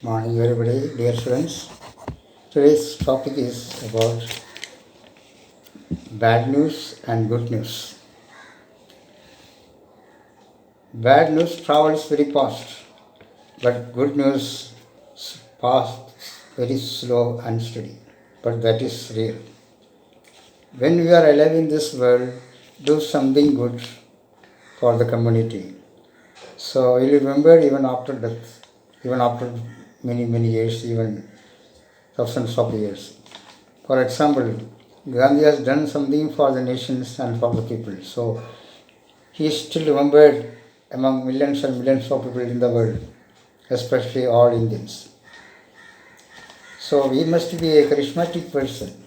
Morning, everybody, dear students. Today's topic is about bad news and good news. Bad news travels very fast, but good news passes very slow and steady. But that is real. When we are alive in this world, do something good for the community. So you'll remember even after death, even after many years, even thousands of years. For example, Gandhi has done something for the nations and for the people. So he is still remembered among millions and millions of people in the world, especially all Indians. So we must be a charismatic person.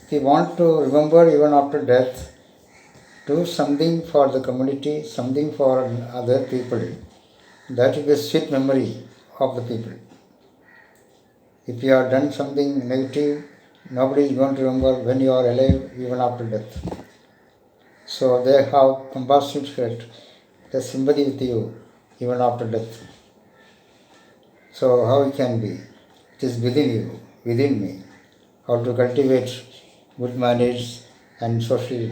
If we want to remember even after death, do something for the community, something for other people. That will be a sweet memory of the people. If you have done something negative, nobody is going to remember when you are alive, even after death. So they have compassionate heart, the sympathy with you, even after death. So how it can be? It is within you, within me. How to cultivate good manners and social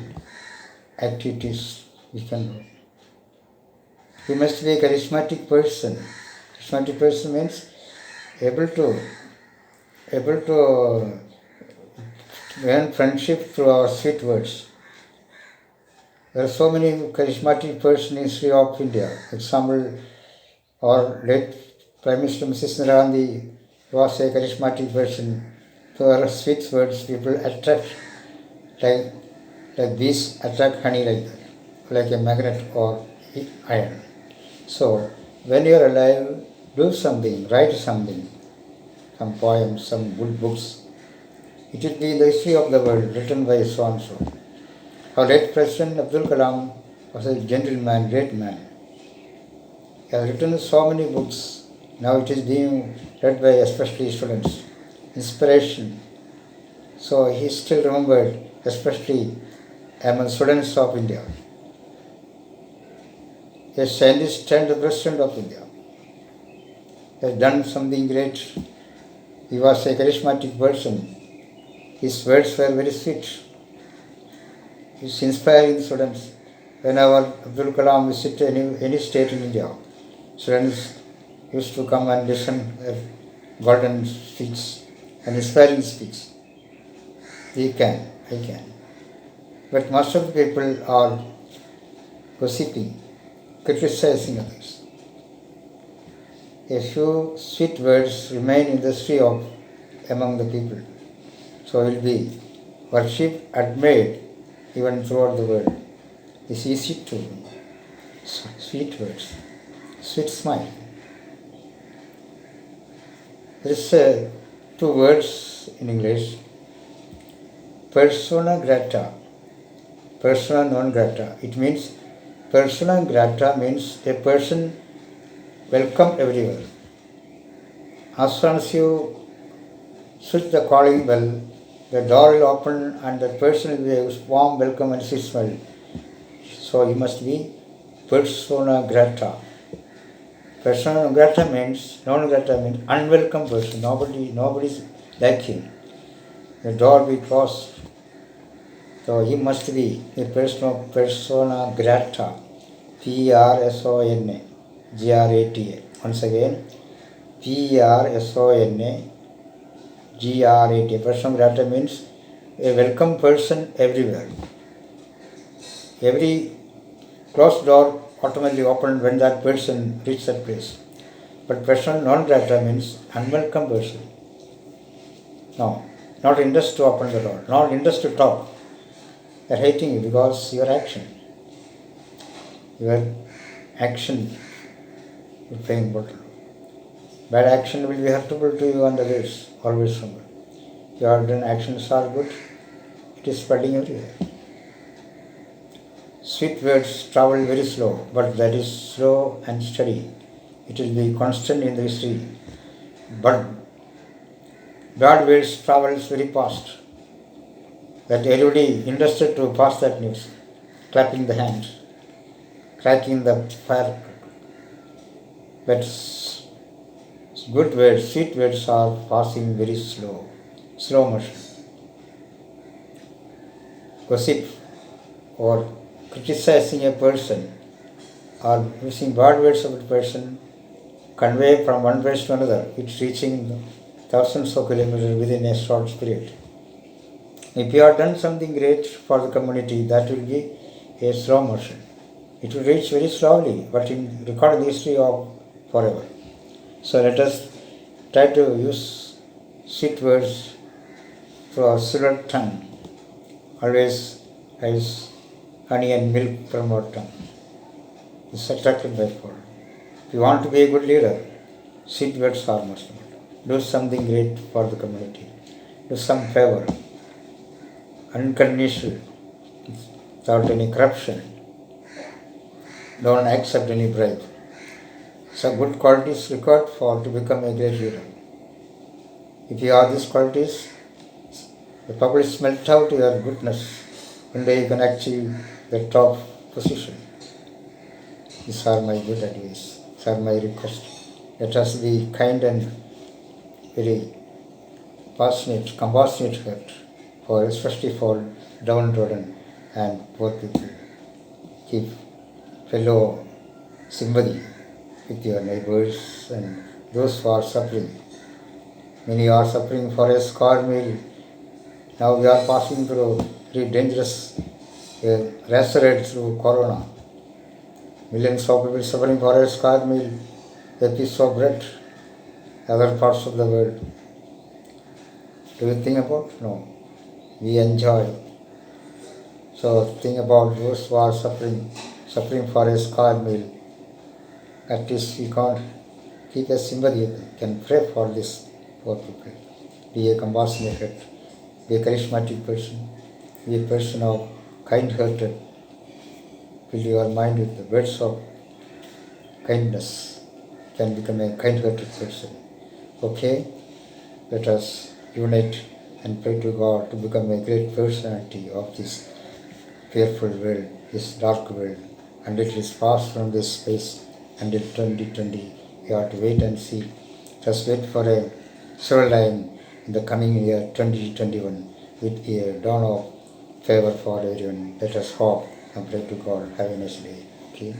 activities we can do. We must be a charismatic person. Charismatic person means able to earn friendship through our sweet words. There are so many charismatic persons in the history of India. Example, our late Prime Minister Mrs. Indira Gandhi was a charismatic person. Through her sweet words, people attract like bees attract honey like that, like a magnet or iron. So when you are alive, do something, write something, some poems, some good books. It will be in the history of the world, written by so and so. Our late President Abdul Kalam was a gentleman, great man. He has written so many books. Now it is being read by especially students. Inspiration. So he is still remembered, especially among students of India. A scientist turned the President of India. He has done something great. He was a charismatic person. His words were very sweet. He is inspiring the students. Whenever Abdul Kalam visited any state in India, students used to come and listen to golden speech and inspiring speech. I can. But most of the people are gossiping, criticizing others. A few sweet words remain in the history of among the people. So will be worshipped, admired even throughout the world. It's easy to sweet words, sweet smile. There is two words in English: persona grata, persona non grata. It means persona grata means a person welcomed everywhere. As soon as you switch the calling bell, the door will open and the person will be a warm welcome and sweet smile. So you must be persona grata. Persona non grata means unwelcome person. Nobody is like him. The door will be closed. So he must be a person of persona grata. Persona grata. Once again, persona grata. Persona grata means a welcome person everywhere. Every closed door automatically opened when that person reached that place. But persona non grata means unwelcome person. No, not interest to open the door, not interest to talk. They are hating you because your action is playing important. Bad action will be hurtful to you and others, always remember. Your done actions are good, it is spreading everywhere. Sweet words travel very slow, but that is slow and steady. It will be constant in the history. But bad words travels very fast. That everybody interested to pass that news, clapping the hands, cracking the fire. But Good words, sweet words are passing very slow motion. Gossip or criticizing a person or using bad words of a person convey from one place to another. It's reaching thousands of kilometers within a short period. If you have done something great for the community, that will be a slow motion. It will reach very slowly, but in recorded history of forever. So let us try to use sweet words through our silver tongue, always as honey and milk from our tongue. It's attracted by God. If you want to be a good leader, sweet words are must. Do something great for the community. Do some favor, unconditional, without any corruption. Don't accept any bribe. So good qualities required for to become a great leader. If you have these qualities, the public smelt out your goodness. One day you can achieve the top position. These are my good advice. These are my request. Let us be kind and very passionate, compassionate heart, for especially for downtrodden and poor people. Keep fellow sympathy with your neighbors and those who are suffering. Many are suffering for a scar meal. Now we are passing through very dangerous race through corona. Millions of people suffering for a scar meal, a piece of bread, other parts of the world. Do you think about? No. We enjoy. So think about those who are suffering for a scar meal. At least we can't keep a sympathy, we can pray for this poor people. Be a compassionate heart, be a charismatic person, be a person of kind-hearted. Fill your mind with the words of kindness. Can become a kind-hearted person. Okay? Let us unite and pray to God to become a great personality of this fearful world, this dark world, until it is passed from this space until 2020. We have to wait and see. Just wait for a silver line in the coming year 2021 with a dawn of favor for everyone. Let us hope and pray to God. Have a nice day. Okay.